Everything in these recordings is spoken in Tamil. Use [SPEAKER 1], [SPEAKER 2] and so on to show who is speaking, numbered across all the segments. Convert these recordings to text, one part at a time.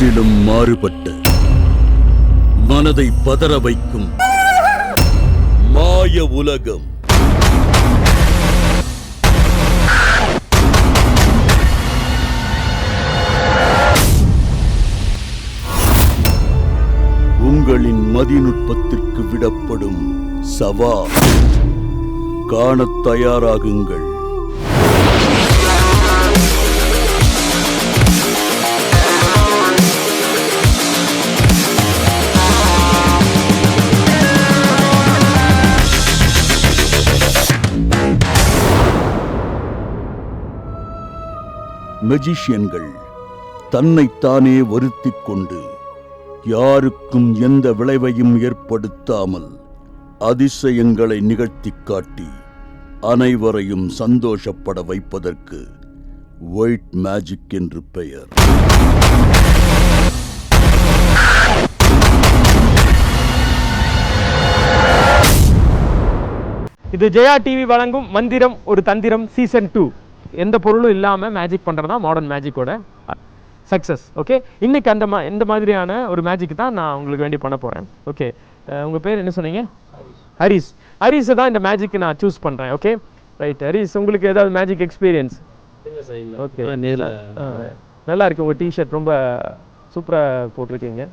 [SPEAKER 1] முற்றிலும் மாறுபட்ட மனதை பதற வைக்கும் மாய உலகம். உங்களின் மதிநுட்பத்திற்கு விடப்படும் சவால். காணத் தயாராகுங்கள். மெஜிஷியன்கள் தன்னைத்தானே வருத்திக் கொண்டு யாருக்கும் எந்த விளைவையும் ஏற்படுத்தாமல் அதிசயங்களை நிகழ்த்திக் காட்டி அனைவரையும் சந்தோஷப்பட வைப்பதற்கு ஒயிட் மேஜிக் என்று பெயர்.
[SPEAKER 2] இது ஜெயா டிவி வழங்கும் மந்திரம் ஒரு தந்திரம் சீசன் 2. எந்த பொருளும் இல்லாமல் மேஜிக் பண்ணுறதா மாடர்ன் மேஜிக்கோட சக்ஸஸ். ஓகே, இன்னைக்கு இந்த மாதிரியான ஒரு மேஜிக் தான் நான் உங்களுக்கு வேண்டி பண்ண போகிறேன். ஓகே, உங்கள் பேர் என்ன சொன்னீங்க? ஹரிஸ். ஹரிஸை தான் இந்த மேஜிக் நான் சூஸ் பண்ணுறேன். Okay right. ஹரிஸ், உங்களுக்கு ஏதாவது மேஜிக் எக்ஸ்பீரியன்ஸ்? ஓகே, நல்லா இருக்கு. உங்கள் டிஷர்ட் ரொம்ப சூப்பராக போட்டிருக்கீங்க.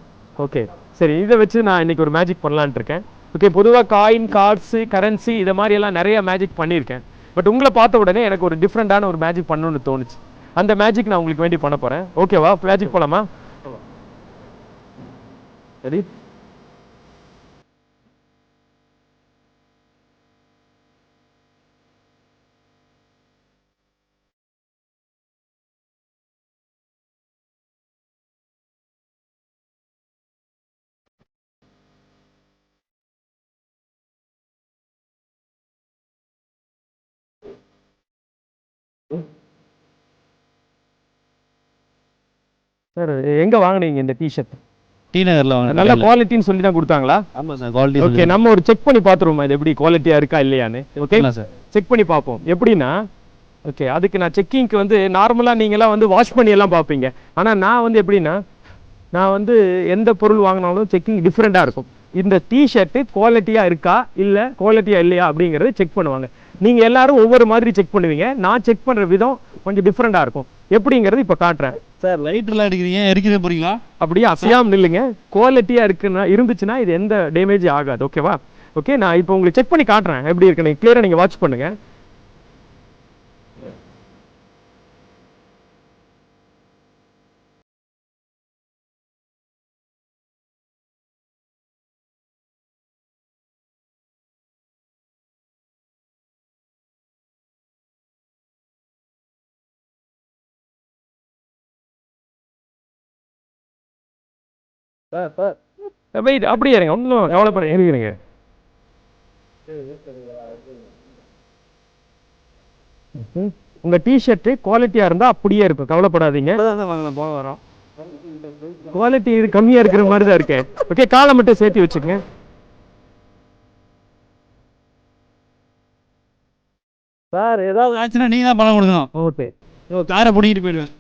[SPEAKER 2] ஓகே சரி, இதை வச்சு நான் இன்னைக்கு ஒரு மேஜிக் பண்ணலான்ட்டு இருக்கேன். ஓகே, பொதுவாக காயின், கார்ட்ஸு, கரன்சி இதை மாதிரி எல்லாம் நிறைய மேஜிக் பண்ணியிருக்கேன். பட் உங்களை பார்த்த உடனே எனக்கு ஒரு டிஃப்ரெண்டான ஒரு மேஜிக் பண்ணணும்னு தோணுச்சு. அந்த மேஜிக் நான் உங்களுக்கு வேண்டி பண்ண போகிறேன். ஓகேவா? மேஜிக் போகலாமா? சரி, சார் எங்கே வாங்கினீங்க இந்த டிஷர்ட்?
[SPEAKER 3] டி நகரில் வாங்க.
[SPEAKER 2] நல்ல குவாலிட்டின்னு சொல்லி தான் கொடுத்தாங்களா?
[SPEAKER 3] ஆமாம் சார், குவாலிட்டி.
[SPEAKER 2] ஓகே, நம்ம ஒரு செக் பண்ணி பார்த்துருவோமா இது எப்படி குவாலிட்டியாக இருக்கா இல்லையான்னு? ஓகே
[SPEAKER 3] சார்,
[SPEAKER 2] செக் பண்ணி பார்ப்போம். எப்படின்னா, ஓகே அதுக்கு நான் செக்கிங்க்கு வந்து நார்மலாக நீங்களாம் வந்து வாஷ் பண்ணி எல்லாம் பார்ப்பீங்க. ஆனால் நான் வந்து எப்படின்னா, நான் வந்து எந்த பொருள் வாங்கினாலும் செக்கிங் டிஃப்ரெண்ட்டாக இருக்கும். இந்த டிஷர்ட்டு குவாலிட்டியாக இருக்கா இல்லை குவாலிட்டியாக இல்லையா அப்படிங்கிறது செக் பண்ணுவாங்க. நீங்கள் எல்லாரும் ஒவ்வொரு மாதிரி செக் பண்ணுவீங்க. நான் செக் பண்ணுற விதம் கொஞ்சம் டிஃப்ரெண்ட்டாக இருக்கும். எப்படிங்கிறது இப்போ காட்டுறேன்.
[SPEAKER 3] சார் லைட்டெல்லாம் அடிக்கிறீங்க, எரிக்கிற போறீங்களா?
[SPEAKER 2] அப்படியே அசையாமல் நில்லுங்க. குவாலிட்டியாக இருந்துச்சுன்னா இது எந்த டேமேஜ் ஆகாது. ஓகேவா? ஓகே, நான் இப்போ உங்களுக்கு செக் பண்ணி காட்டுறேன் எப்படி இருக்குன்னு. கிளியராக நீங்கள் வாட்ச் பண்ணுங்க. வெயிட், அப்படியே இருங்க, ஒன்றும் எவ்வளோ பண்ண இருக்கிறீங்க. உங்க டிஷர்ட்டு குவாலிட்டியா இருந்தா அப்படியே இருக்கும், கவலைப்படாதீங்க.
[SPEAKER 3] போக வரோம்.
[SPEAKER 2] குவாலிட்டி கம்மியா இருக்கிற மாதிரி தான் இருக்கு. ஓகே, காலை மட்டும் சேர்த்து வச்சுக்கங்க.
[SPEAKER 3] சார் ஏதாவது ஆச்சுன்னா நீங்க தான் பணம் கொடுக்கணும்.
[SPEAKER 2] ஓகே,
[SPEAKER 3] காரை பிடிக்கிட்டு போயிடுவேன்.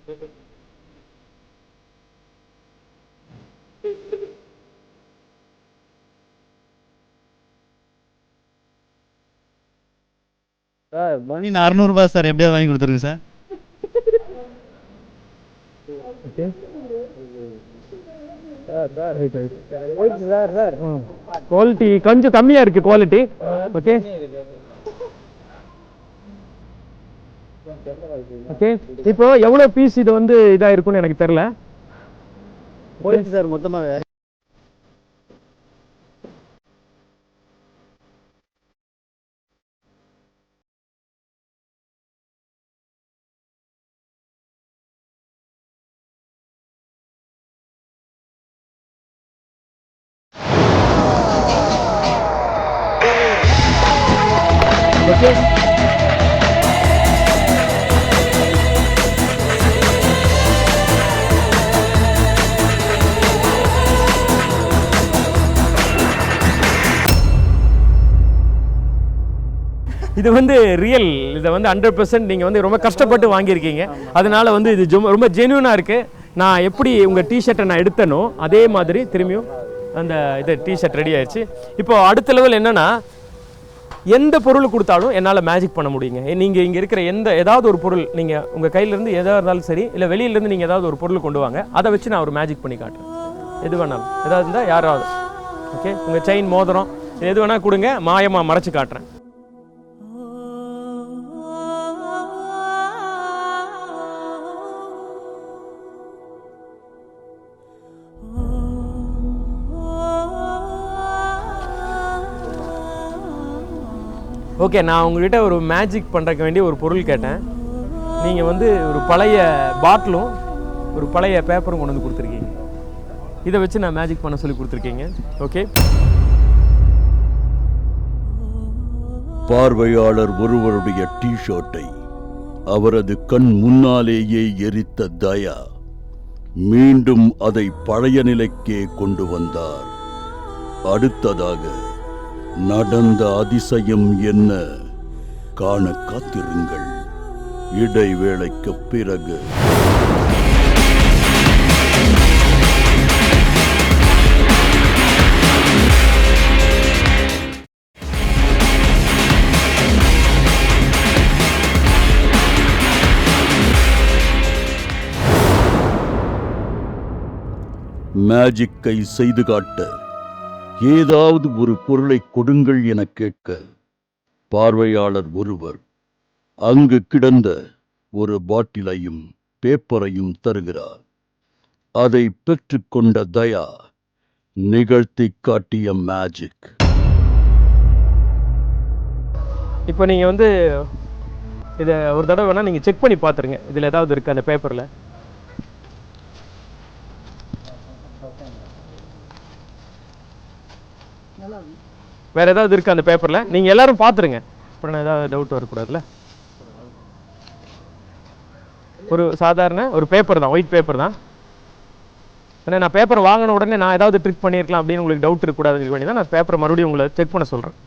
[SPEAKER 3] சார் மணி 600 ரூபாய் சார், எப்படியாவது வாங்கி கொடுத்துருங்க சார்.
[SPEAKER 2] குவாலிட்டி கொஞ்சம் கம்மியா இருக்கு குவாலிட்டி. ஓகே ஓகே, இப்போ எவ்வளவு பீஸ் இது வந்து இதா இருக்கும்னு எனக்கு தெரியல.
[SPEAKER 3] போயிடுச்சு சார் மொத்தமாவே.
[SPEAKER 2] ஓகே, இது வந்து ரியல். இதை வந்து 100% நீங்கள் வந்து ரொம்ப கஷ்டப்பட்டு வாங்கியிருக்கீங்க. அதனால வந்து இது ரொம்ப ஜென்யூனாக இருக்குது. நான் எப்படி உங்கள் டிஷர்ட்டை நான் எடுத்தனோ அதே மாதிரி திரும்பியும் அந்த இது டிஷர்ட் ரெடி ஆயிடுச்சு. இப்போ அடுத்த லெவல் என்னென்னா, எந்த பொருள் கொடுத்தாலும் என்னால் மேஜிக் பண்ண முடியுங்க. நீங்கள் இங்கே இருக்கிற ஏதாவது ஒரு பொருள், நீங்கள் உங்கள் கையிலேருந்து எதாக இருந்தாலும் சரி, இல்லை வெளியிலேருந்து நீங்கள் ஏதாவது ஒரு பொருள் கொண்டு வாங்க, அதை வச்சு நான் ஒரு மேஜிக் பண்ணி காட்டுறேன். எது வேணாலும், ஏதாவது இருந்தால் யாராவது, ஓகே, உங்கள் செயின், மோதிரம், எது வேணால் கொடுங்க, மாயமாக மறைச்சு காட்டுறேன். ஓகே, நான் உங்கள்கிட்ட ஒரு மேஜிக் பண்ணுறக்கு வேண்டிய ஒரு பொருள் கேட்டேன். நீங்கள் வந்து ஒரு பழைய பாட்டிலும் ஒரு பழைய பேப்பரும் கொண்டு வந்து கொடுத்துருக்கீங்க. இதை வச்சு நான் மேஜிக் பண்ண சொல்லி கொடுத்துருக்கீங்க. ஓகே,
[SPEAKER 1] பார்வையாளர் ஒருவருடைய டிஷர்ட்டை அவரது கண் முன்னாலேயே எரித்த தயா மீண்டும் அதை பழைய நிலைக்கே கொண்டு வந்தார். அடுத்ததாக நடந்த அதிசயம் என்ன காண காத்திருங்கள். இடைவேளைக்கு பிறகு. மேஜிக்கை செய்து காட்ட ஏதாவது ஒரு பொருளை கொடுங்கள் என கேட்க பார்வையாளர் ஒருவர் அங்கு கிடந்த ஒரு பாட்டிலையும் பேப்பரையும் தருகிறார். அதை பெற்றுக்கொண்ட தயா நிகழ்த்தி காட்டிய மேஜிக்.
[SPEAKER 2] இப்போ நீங்கள் வந்து இதை ஒரு தடவை வேணால் நீங்கள் செக் பண்ணி பார்த்துருங்க. இதில் ஏதாவது இருக்குது அந்த பேப்பரில். வேற ஏதாவது இருக்கு அந்த பேப்பர்ல, நீங்க எல்லாரும் பாத்துருங்க. அப்புறம் ஏதாவது டவுட் வரக்கூடாதுல்ல. ஒரு சாதாரண ஒரு பேப்பர் தான், ஒயிட் பேப்பர் தான். ஏன்னா நான் பேப்பர் வாங்கின உடனே நான் ஏதாவது ட்ரிக் பண்ணியிருக்கலாம் அப்படின்னு உங்களுக்கு டவுட் இருக்கக்கூடாதுன்னு வேண்டி தான் நான் பேப்பரை மறுபடியும் உங்களை செக் பண்ண சொல்றேன்.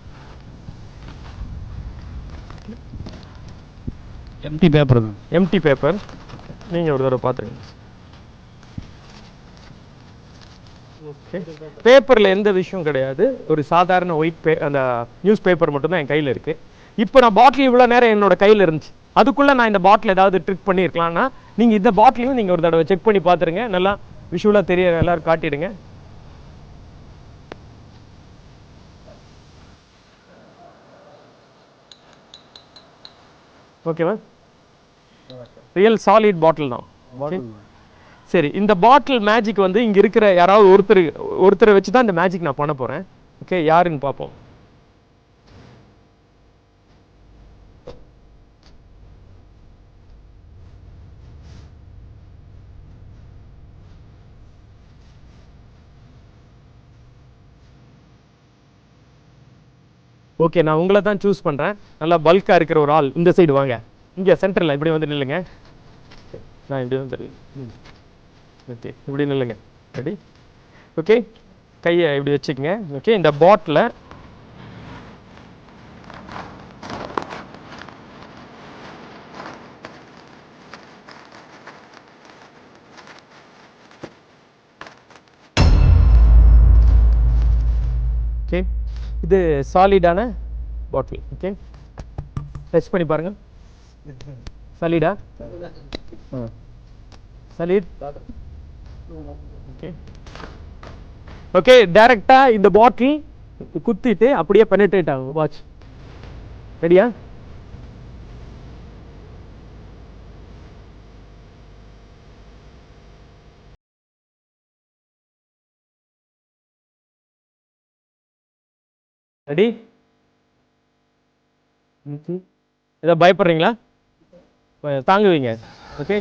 [SPEAKER 3] எம்டி பேப்பர் தான்.
[SPEAKER 2] Empty paper. நீங்க ஒரு தடவை பாத்துருங்க. பேப்பரில் எந்த விஷயம் கிடையாது. ஒரு சாதாரண ஒயிட் அந்த நியூஸ் பேப்பர் மட்டும்தான் என் கையில் இருக்குது. இப்போ நான் பாட்டில் இவ்வளோ நேரம் என்னோட கையில் இருந்துச்சு. அதுக்குள்ளே நான் இந்த பாட்டில் ஏதாவது ட்ரிக் பண்ணியிருக்கலாம்னா நீங்கள் இந்த பாட்டிலையும் நீங்கள் ஒரு தடவை செக் பண்ணி பார்த்துருங்க. நல்லா விஷுவலாக தெரிய எல்லாரும் காட்டிடுங்க. ஓகேவா? ரியல் சாலிட் பாட்டில் தான். சரி, இந்த பாட்டில் மேஜிக் வந்து இங்கே இருக்கிற யாராவது ஒருத்தரை வச்சு தான் இந்த மேஜிக் நான் பண்ண போகிறேன். ஓகே, யாருன்னு பார்ப்போம். ஓகே, நான் உங்களை தான் சூஸ் பண்ணுறேன். நல்லா பல்காக இருக்கிற ஒரு ஆள் இந்த சைடு வாங்க. இங்கே சென்டரில் இப்படி வந்து நில்லுங்க. நான் இப்படி வந்து ஓகே, இப்படி நில்லுங்க. ரெடி? ஓகே, கையை இப்படி வச்சுக்கோங்க. ஓகே, இந்த பாட்டில் ஓகே, இது சாலிடான பாட்டில். ஓகே, டச் பண்ணி பாருங்க. சாலிடா? சாலிட். ஓகே ஓகே, டைரக்டா இந்த பாட்டில் குத்திட்டு அப்படியே பெனட்ரேட் ஆகும். வாட்ச். ரெடியா? ரெடி? ஏதாவது பயப்படுறீங்களா? தாங்குவீங்க. ஓகே,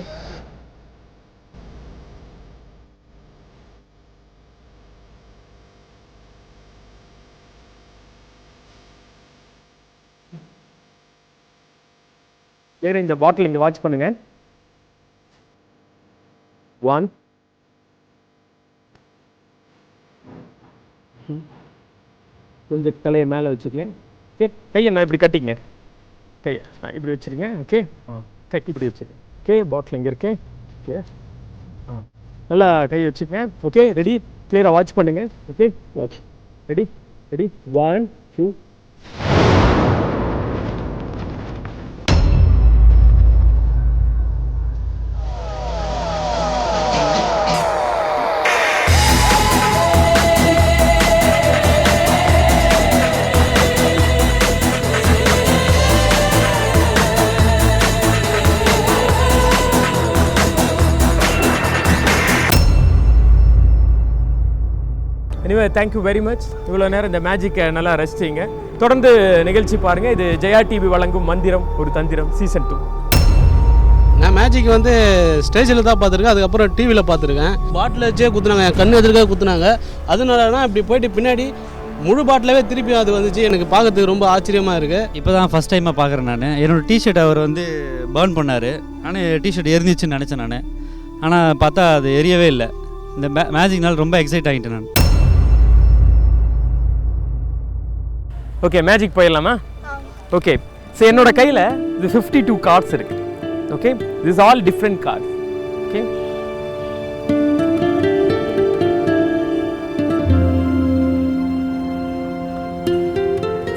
[SPEAKER 2] இந்த பாட்டில் இங்க வாட்ச் பண்ணுங்க. 1 கொஞ்சம் தலையை மேலே வச்சுக்கேன். ஓகே, கையை நான் இப்படி கட்டிங்க. கையை நான் இப்படி வச்சிருங்க. ஓகே, கட்டி இப்படி வச்சிருக்கேன். ஓகே, பாட்டில் இங்கே இருக்கேன். ஓகே, நல்லா கை வச்சுக்கங்க. ஓகே ரெடி, கிளியராக வாட்ச் பண்ணுங்க. Okay watch, ready ready, 1 2. Anyway thank you very much. இவ்வளோ நேரம் இந்த மேஜிக்கை நல்லா ரசிச்சிங்க. தொடர்ந்து நிகழ்ச்சி பாருங்கள். இது ஜெயா டிவி வழங்கும் மந்திரம் ஒரு தந்திரம் சீசன் 2.
[SPEAKER 4] நான் மேஜிக் வந்து ஸ்டேஜில் தான் பார்த்துருக்கேன், அதுக்கப்புறம் டிவியில் பார்த்துருக்கேன். பாட்டில் வச்சே குத்துனாங்க, என் கண்ணு எதிர்க்க குத்துனாங்க. அதனால தான் இப்படி போயிட்டு பின்னாடி முழு பாட்டிலவே திருப்பி அது வந்துச்சு. எனக்கு பார்க்கறதுக்கு ரொம்ப ஆச்சரியமாக இருக்குது.
[SPEAKER 3] இப்போ தான் ஃபஸ்ட் டைமாக பார்க்குறேன் நான். என்னோடய டிஷர்ட் அவர் வந்து பர்ன் பண்ணார். ஆனால் டிஷர்ட் எரிஞ்சிச்சுன்னு நினச்சேன் நான். ஆனால் பார்த்தா அது எரியவே இல்லை. இந்த மேஜிக்னால் ரொம்ப எக்ஸைட் ஆகிட்டேன் நான்.
[SPEAKER 2] ஓகே மேஜிக் போயிடலாமா? ஓகே ஸோ என்னோட கையில் இது 52 கார்ட்ஸ் இருக்குது. Okay this all different cards. Okay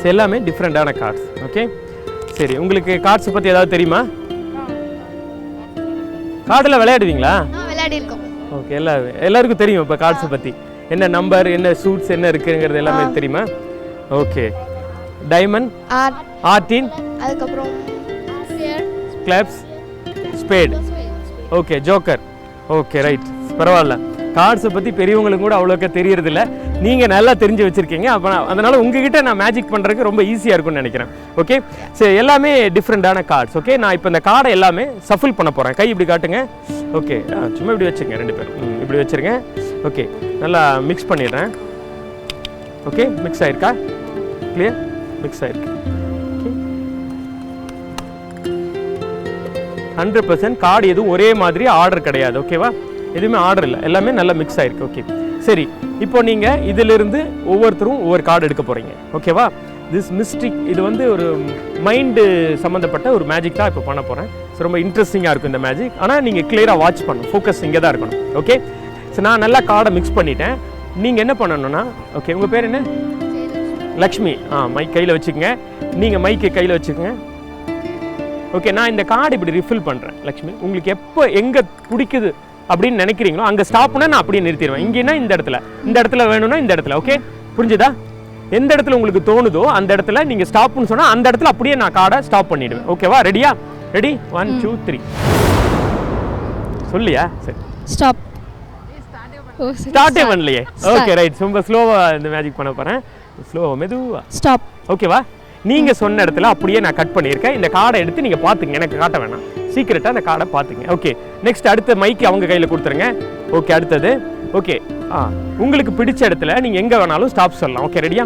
[SPEAKER 2] so எல்லாமே டிஃப்ரெண்டான கார்ட்ஸ். ஓகே சரி, உங்களுக்கு கார்ட்ஸை பற்றி ஏதாவது தெரியுமா? கார்டில் விளையாடுவீங்களா?
[SPEAKER 5] விளையாடி இருக்கோம்.
[SPEAKER 2] ஓகே எல்லாருக்கும் தெரியும் இப்போ கார்ட்ஸை பற்றி. என்ன நம்பர், என்ன சூட்ஸ் என்ன இருக்குங்கிறது எல்லாமே தெரியுமா? ஓகே டைமண்ட், 18,
[SPEAKER 5] அதுக்கப்புறம்
[SPEAKER 2] clubs, spade, okay joker. Okay right, பரவாயில்ல. கார்ட்ஸை பற்றி பெரியவங்களுக்கு கூட அவ்வளோக்கா தெரியறதில்ல. நீங்கள் நல்லா தெரிஞ்சு வச்சுருக்கீங்க. அப்போ அதனால் உங்ககிட்ட நான் மேஜிக் பண்ணுறதுக்கு ரொம்ப ஈஸியாக இருக்கும்னு நினைக்கிறேன். ஓகே சரி, எல்லாமே டிஃப்ரெண்டான கார்ட்ஸ். ஓகே நான் இப்போ இந்த கார்டை எல்லாமே சஃபில் பண்ண போகிறேன். கை இப்படி காட்டுங்க. ஓகே சும்மா இப்படி வச்சுங்க, 2 பேரும் இப்படி வச்சுருங்க. ஓகே நல்லா மிக்ஸ் பண்ணிடுறேன். ஓகே மிக்ஸ் ஆயிருக்கா? கிளியர், மிக்ஸ் ஆயிருக்கு. 100% கார்டு எதுவும் ஒரே மாதிரி ஆர்டர் கிடையாது. ஓகேவா, எதுவுமே ஆர்டர் இல்லை, எல்லாமே நல்லா மிக்ஸ் ஆயிருக்கு. ஓகே சரி, இப்போ நீங்கள் இதிலிருந்து ஒவ்வொருத்தரும் ஒவ்வொரு கார்டு எடுக்க போகிறீங்க. ஓகேவா, திஸ் மிஸ்டிக் இது வந்து ஒரு மைண்டு சம்மந்தப்பட்ட ஒரு மேஜிக் தான் இப்போ பண்ண போகிறேன். ஸோ ரொம்ப இன்ட்ரெஸ்டிங்காக இருக்கும் இந்த மேஜிக். ஆனால் நீங்கள் கிளியராக வாட்ச் பண்ணணும், ஃபோக்கஸ் இங்கே தான் இருக்கணும். ஓகே ஸோ நான் நல்லா கார்டை மிக்ஸ் பண்ணிட்டேன். நீங்கள் என்ன பண்ணணும்னா, ஓகே உங்கள் பேர் என்ன? லக்ஷ்மி. மைக் கையில் வச்சுக்கோங்க. நீங்கள் மைக்கை கையில் வச்சுக்கோங்க. ஓகே நான் இந்த கார்டு இப்படி ரிஃபில் பண்ணுறேன். லக்ஷ்மி உங்களுக்கு எப்போ எங்கே பிடிக்குது அப்படின்னு நினைக்கிறீங்களோ அங்கே ஸ்டாப்னா நான் அப்படியே நிறுத்திடுவேன். இங்கேனா இந்த இடத்துல வேணும்னா இந்த இடத்துல. ஓகே புரிஞ்சுதா? எந்த இடத்துல உங்களுக்கு தோணுதோ அந்த இடத்துல நீங்கள் ஸ்டாப்னு சொன்னால் அந்த இடத்துல அப்படியே நான் கார்டை ஸ்டாப் பண்ணிவிடுவேன். ஓகேவா, ரெடியா? ரெடி 1 2 3 சொல்லியா? சரி
[SPEAKER 5] ஸ்டாப்.
[SPEAKER 2] ஸ்டார்ட்டே பண்ணலையே. ஓகே ரைட், ரொம்ப ஸ்லோவாக இந்த மேஜிக் பண்ண போகிறேன். ஸ்லோவாக மெதுவாக
[SPEAKER 5] ஸ்டாப்.
[SPEAKER 2] ஓகேவா, நீங்கள் சொன்ன இடத்துல அப்படியே நான் கட் பண்ணியிருக்கேன். இந்த கார்டை எடுத்து நீங்கள் பார்த்துங்க, எனக்கு காட்ட வேணாம், சீக்கிரட்டாக அந்த கார்டை பார்த்துங்க. ஓகே நெக்ஸ்ட் அடுத்த மைக்கு அவங்க கையில் கொடுத்துருங்க. ஓகே அடுத்தது. ஓகே உங்களுக்கு பிடிச்ச இடத்துல நீங்கள் எங்கே வேணாலும் ஸ்டாப் சொல்லலாம். ஓகே ரெடியா?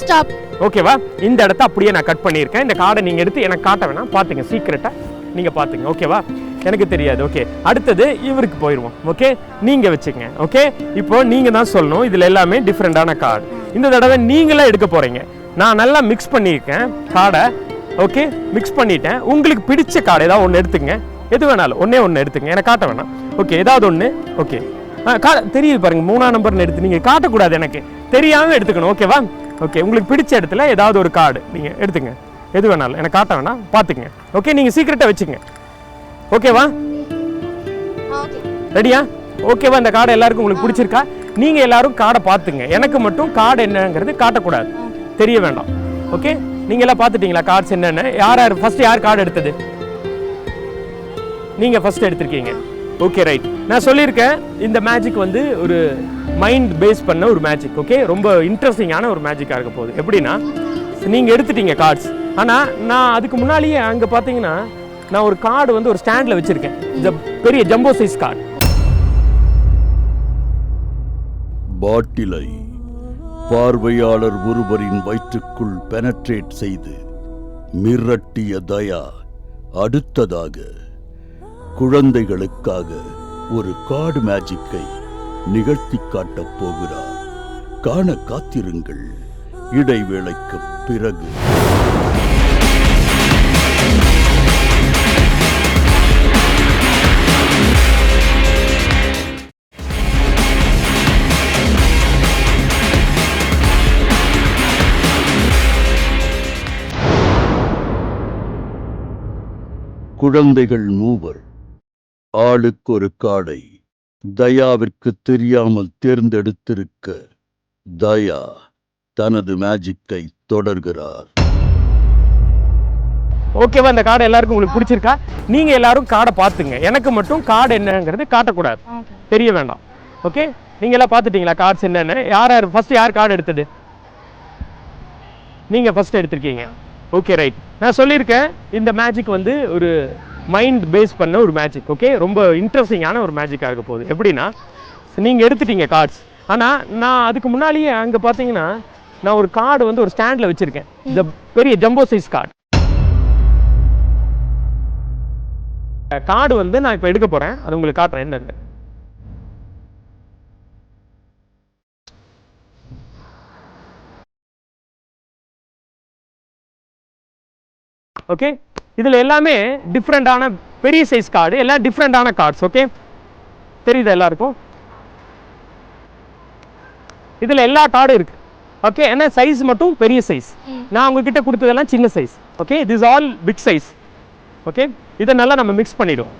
[SPEAKER 5] ஸ்டாப்.
[SPEAKER 2] ஓகேவா, இந்த இடத்த அப்படியே நான் கட் பண்ணியிருக்கேன். இந்த கார்டை நீங்கள் எடுத்து எனக்கு காட்ட வேணாம், பார்த்துங்க, சீக்கிரட்டாக நீங்கள் பார்த்துங்க. ஓகேவா, எனக்கு தெரியாது. ஓகே அடுத்தது இவருக்கு போயிடுவோம். ஓகே நீங்கள் வச்சுக்கங்க. ஓகே இப்போ நீங்கள் தான் சொல்லணும். இதில் எல்லாமே டிஃப்ரெண்டான கார்டு. இந்த தடவை நீங்களே எடுக்க போகிறீங்க. நான் நல்லா மிக்ஸ் பண்ணியிருக்கேன் கார்டை. ஓகே மிக்ஸ் பண்ணிட்டேன். உங்களுக்கு பிடிச்ச கார்டு ஏதாவது ஒன்று எடுத்துங்க, எது வேணாலும் ஒன்று எடுத்துங்க, எனக்கு காட்ட வேணாம். ஓகே ஏதாவது ஒன்று. ஓகே தெரியுது பாருங்க, 3ஆம் நம்பர்னு எடுத்து நீங்கள் காட்டக்கூடாது, எனக்கு தெரியாமல் எடுத்துக்கணும். ஓகேவா? ஓகே உங்களுக்கு பிடிச்ச இடத்துல ஏதாவது ஒரு கார்டு நீங்கள் எடுத்துங்க, எது வேணாலும், எனக்கு காட்ட வேணாம், பார்த்துங்க. ஓகே நீங்கள் சீக்கிரட்டாக வச்சுங்க. ஓகேவா, ரெடியா? ஓகேவா, இந்த கார்டு எல்லாருக்கும் உங்களுக்கு பிடிச்சிருக்கா? நீங்கள் எல்லாரும் கார்டை பார்த்துங்க, எனக்கு மட்டும் கார்டு என்னங்கிறது காட்டக்கூடாது, தெரிய வேண்டாம். ஓகே நீங்கள் எல்லாம் பார்த்துட்டீங்களா கார்ட்ஸ் என்னென்ன? யார் ஃபர்ஸ்ட் யார் கார்டு எடுத்தது? நீங்கள் ஃபர்ஸ்ட் எடுத்திருக்கீங்க. ஓகே ரைட், நான் சொல்லியிருக்கேன் இந்த மேஜிக் வந்து ஒரு மைண்ட் பேஸ் பண்ண ஒரு மேஜிக். ஓகே ரொம்ப இன்ட்ரெஸ்டிங்கான ஒரு மேஜிக்காக இருக்க போகுது. எப்படின்னா நீங்கள் எடுத்துட்டீங்க கார்ட்ஸ், ஆனால் நான் அதுக்கு முன்னாலேயே அங்கே பார்த்தீங்கன்னா நான் ஒரு கார்டு வந்து ஒரு ஸ்டாண்டில் வச்சுருக்கேன், பெரிய ஜம்போ சைஸ் கார்டு.
[SPEAKER 1] பாட்டிலை பார்வையாளர் ஒருவரின் வயிற்றுக்குள் பெனட்ரேட் செய்து மிரட்டிய தயா அடுத்ததாக குழந்தைகளுக்காக ஒரு கார்டு மேஜிக்கை நிகழ்த்தி காட்டப் போகிறார். காண காத்திருங்கள் இடைவேளைக்கு பிறகு. குழந்தைகள் மூவர் ஆளுக்கொரு கார்டை தயாவிற்கு தெரியாமல் தேர்ந்தெடுத்திருக்க தயா தனது மேஜிக்கை தொடர்கிறார்.
[SPEAKER 2] ஓகேவா? அந்த கார்டு எல்லாருக்கும் உங்களுக்கு பிடிச்சிருக்கா? நீங்க எல்லாரும் கார்டை பார்த்துங்க. எனக்கு மட்டும் கார்டு என்னங்கிறது காட்டக்கூடாது, தெரிய வேண்டாம். ஓகே, நீங்க எல்லாம் பார்த்துட்டீங்களா கார்ட்ஸ் என்னன்னு? யார் ஃபர்ஸ்ட் யார் கார்டு எடுத்தது? நீங்க ஃபர்ஸ்ட் எடுத்திருக்கீங்க. Okay right. நான் சொல்லியிருக்கேன் இந்த மேஜிக் வந்து ஒரு மைண்ட் பேஸ் பண்ண ஒரு மேஜிக். ஓகே, ரொம்ப இன்ட்ரெஸ்டிங்கான ஒரு மேஜிக்காக இருக்க போகுது. எப்படின்னா, நீங்கள் எடுத்துட்டீங்க கார்ட்ஸ், ஆனால் நான் அதுக்கு முன்னாடியே அங்கே பார்த்தீங்கன்னா நான் ஒரு கார்டு வந்து ஒரு ஸ்டாண்டில் வச்சுருக்கேன். இந்த பெரிய ஜம்போ சைஸ் கார்டு வந்து நான் இப்போ எடுக்க போகிறேன். அது உங்களுக்கு காட்டுறேன் என்னன்னு. ஓகே, இதில் எல்லாமே டிஃப்ரெண்டான பெரிய சைஸ் கார்டு, எல்லாம் டிஃப்ரெண்டான கார்ட்ஸ். ஓகே, தெரியுதா எல்லாருக்கும்? இதில் எல்லா கார்டும் இருக்கு. ஓகே, ஏன்னா சைஸ் மட்டும் பெரிய சைஸ். நான் உங்ககிட்ட கொடுத்ததெல்லாம் சின்ன size. Okay, this all big size. Okay, இதை நல்லா நம்ம மிக்ஸ் பண்ணிடுவோம்.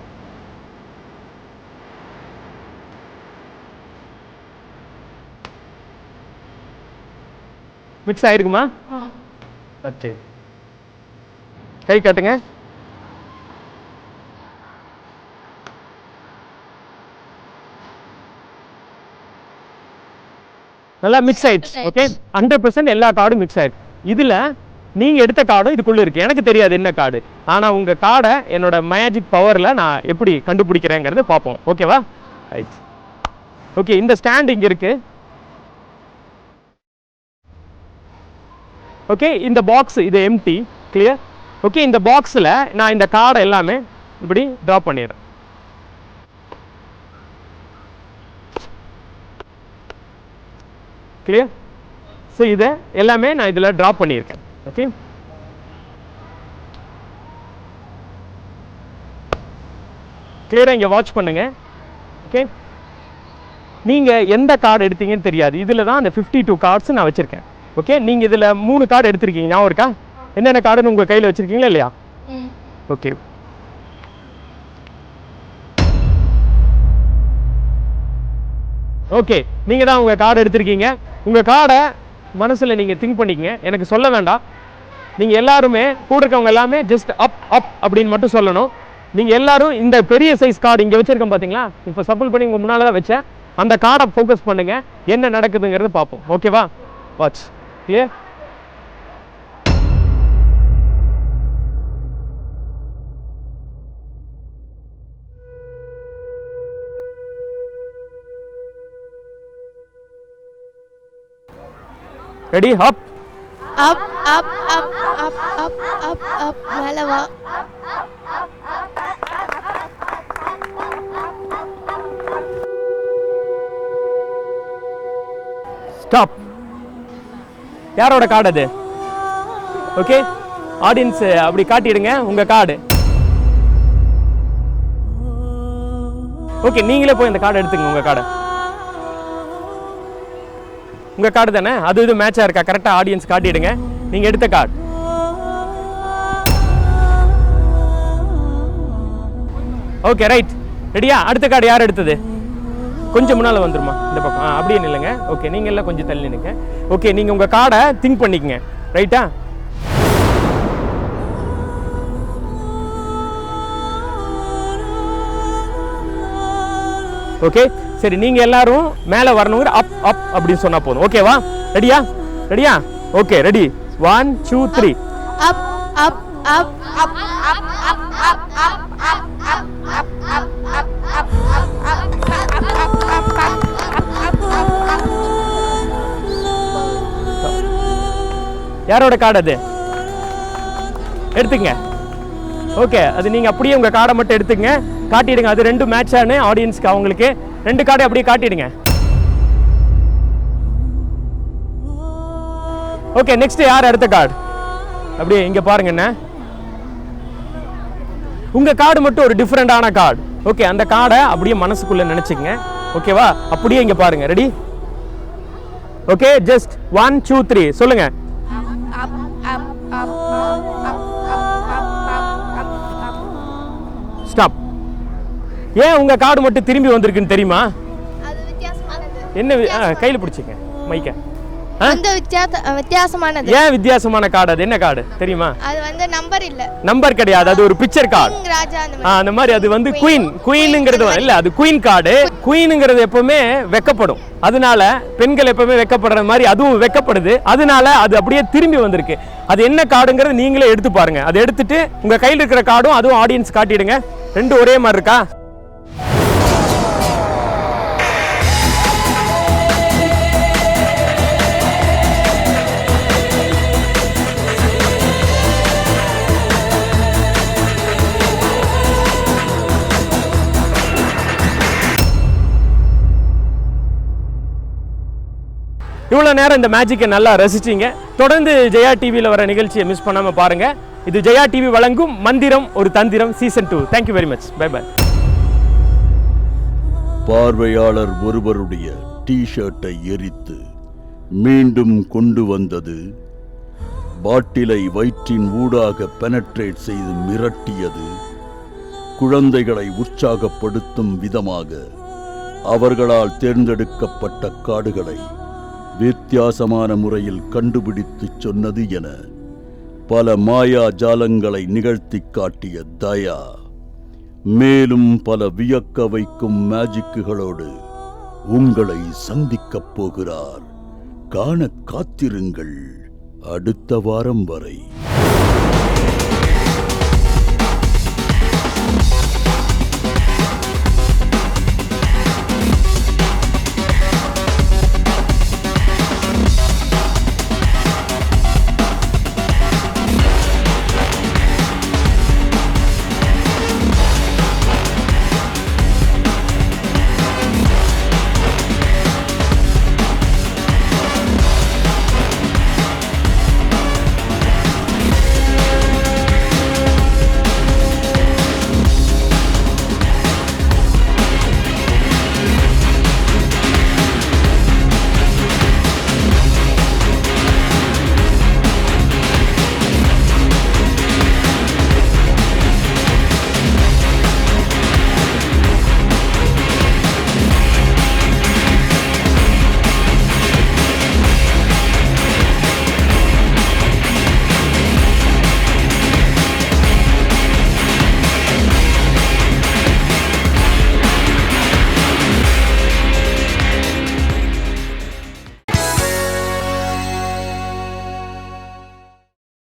[SPEAKER 2] மிக்ஸ் ஆயிருக்குமா? சரி, கை காட்டுங்க. நல்லா மிக்ஸ் ஆயிடுச்சு. ஓகே, 100% எல்லா கார்டும் மிக்ஸ் ஆயிருக்கு. இதுல நீங்க எடுத்த கார்டும் இதுக்குள்ள இருக்கு. எனக்கு தெரியாது என்ன கார்டு, ஆனா உங்க கார்டை என்னோட மேஜிக் பவர்ல நான் எப்படி கண்டுபிடிக்கிறேங்கிறது பார்ப்போம். ஓகேவா? ரைட். ஓகே, இந்த ஸ்டாண்ட் இங்க இருக்கு. ஓகே, இந்த பாக்ஸ் இது எம்டி, கிளியர்? ஓகே, இந்த பாக்ஸில் நான் இந்த கார்டை எல்லாமே இப்படி ட்ரா பண்ணிடுறேன். கிளியர்? ஸோ இதை எல்லாமே நான் இதில் ட்ரா பண்ணியிருக்கேன். ஓகே, கிளியராக இங்கே வாட்ச் பண்ணுங்க. ஓகே, நீங்கள் எந்த கார்டு எடுத்தீங்கன்னு தெரியாது. இதில் தான் அந்த 52 கார்ட்ஸ் நான் வச்சுருக்கேன். ஓகே, நீங்கள் இதில் 3 கார்டு எடுத்திருக்கீங்க, ஞாபகம் இருக்கா? என்னென்ன கார்டுன்னு உங்கள் கையில் வச்சுருக்கீங்களா இல்லையா? ஓகே, ஓகே, நீங்கள் தான் உங்கள் கார்டு எடுத்திருக்கீங்க. உங்கள் கார்டை மனசில் நீங்கள் திங்க் பண்ணிக்கங்க, எனக்கு சொல்ல வேண்டாம். நீங்கள் எல்லாருமே கூட இருக்கவங்க எல்லாமே ஜஸ்ட் அப் அப் அப்படின்னு மட்டும் சொல்லணும். நீங்கள் எல்லாரும் இந்த பெரிய சைஸ் கார்டு இங்கே வச்சுருக்கேன் பார்த்தீங்களா? இப்போ சப்போஸ் பண்ணி உங்கள் முன்னால் தான் வச்சேன். அந்த கார்டை ஃபோக்கஸ் பண்ணுங்கள், என்ன நடக்குதுங்கிறது பார்ப்போம். ஓகேவா? வாட்ச். கிளியர்? ரெடி? அப்
[SPEAKER 5] அப் அப் அப் அப் அப் அப் அப் மேலே வா.
[SPEAKER 2] ஸ்டாப். யாரோட கார்டு அது? ஓகே, ஆடியன்ஸ் அப்படி காட்டிடுங்க உங்க கார்டு. ஓகே, நீங்களே போய் இந்த கார்டு எடுத்துங்க. உங்க கார்டு உங்க கார்டு தானே? அது இது மேட்சா இருக்கா? கரெக்டா ஆடியன்ஸ் காட்டிடுங்க நீங்க எடுத்த கார்டு. Okay, right. ரெடியா? அடுத்த கார்டு யார் எடுத்தது? கொஞ்சம் முன்னால் வந்துருமா இந்த பக்கம்? அப்படியே நில்லுங்க. ஓகே, நீங்கள் எல்லாம் கொஞ்சம் தள்ளி நிற்க. ஓகே, நீங்கள் உங்கள் கார்டை திங்க் பண்ணிக்கங்க. ரைட்டா? ஓகே, சரி, நீங்கள் எல்லாரும் மேலே வரணுங்கிற அப் அப் அப்படின்னு சொன்னால் போதும். ஓகேவா? ரெடியா? ரெடியா? Okay, ready? 1 2 3.
[SPEAKER 5] அப் அப் அப் அப் அப் அப் அப் அப் அப் அப் அப் அப் அப்
[SPEAKER 2] யாரோட கார்டு அது? எடுத்துங்க. ஓகே, அது நீங்க அப்படியே உங்க கார்டை மட்டும் எடுத்துங்க, காட்டிடுங்க. அது ரெண்டு மேட்ச் ஆன ஆடியன்ஸ்க்கு, அவங்களுக்கு 2 கார்டை அப்படியே காட்டிடுங்க. ஓகே, நெக்ஸ்ட் யார் அடுத்த கார்டு? அப்படியே இங்க பாருங்க. என்ன உங்க கார்டு மட்டும் ஒரு டிஃபரெண்டான கார்டு. ஓகே, அந்த கார்டை அப்படியே மனசுக்குள்ள நினைச்சுக்கங்க. ஓகேவா? அப்படியே இங்க பாருங்க. ரெடி? ஓகே, ஜஸ்ட் 1 2 3 சொல்லுங்க. ஸ்டாப். ஏன் உங்க கார்டு மட்டும் திரும்பி வந்திருக்குன்னு தெரியுமா?
[SPEAKER 5] அது வித்தியாசமானது.
[SPEAKER 2] என்ன கையில் பிடிச்சிங்க மைக்க.
[SPEAKER 5] அந்த வித்தியாசமானது.
[SPEAKER 2] ஏன் வித்தியாசமான கார்டு? அது என்ன கார்டு தெரியுமா?
[SPEAKER 5] அது வந்து நம்பர் இல்ல.
[SPEAKER 2] நம்பர் கிடையாது, அது ஒரு பிக்சர் கார்டு.
[SPEAKER 5] கிங் ராஜா
[SPEAKER 2] அந்த மாதிரி. அது வந்து குயினுங்கிறது இல்ல, அது குயின் கார்டு. குயினுங்கிறது எப்பவுமே வெக்கப்படும், அதனால பெண்கள் எப்பவுமே வெக்கப்படுற மாதிரி அதுவும் வெக்கப்படுது, அதனால அது அப்படியே திரும்பி வந்திருக்கு. அது என்ன கார்டுங்கிறது நீங்களே எடுத்து பாருங்க. அதை எடுத்துட்டு உங்க கையில் இருக்கிற கார்டும் அதுவும் ஆடியன்ஸ் காட்டிடுங்க. ரெண்டும் ஒரே மாதிரி இருக்கா? இவ்வளோ நேரம் இந்த மேஜிக்கை நல்லா ரசிச்சிங்க. தொடர்ந்து ஜெயா டிவியில் வர நிகழ்ச்சியை மிஸ் பண்ணாமல் பாருங்கள். இது ஜெயா டிவி வழங்கும் மந்திரம் ஒரு தந்திரம் season 2. Thank you very much. Bye bye.
[SPEAKER 1] பார்வையாளர் ஒருவருடைய டி-ஷர்ட்டை எரித்து மீண்டும் கொண்டு வந்தது, பாட்டிலை வயிற்றின் ஊடாக பெனட்ரேட் செய்து மிரட்டியது, குழந்தைகளை உற்சாகப்படுத்தும் விதமாக அவர்களால் தேர்ந்தெடுக்கப்பட்ட கார்டுகளை வித்தியாசமான முறையில் கண்டுபிடித்து சொன்னது என பல மாயா ஜாலங்களை நிகழ்த்தி காட்டிய தயா மேலும் பல வியக்க வைக்கும் மேஜிக்குகளோடு உங்களை சந்திக்கப் போகிறார். காண காத்திருங்கள். அடுத்த வாரம் வரை.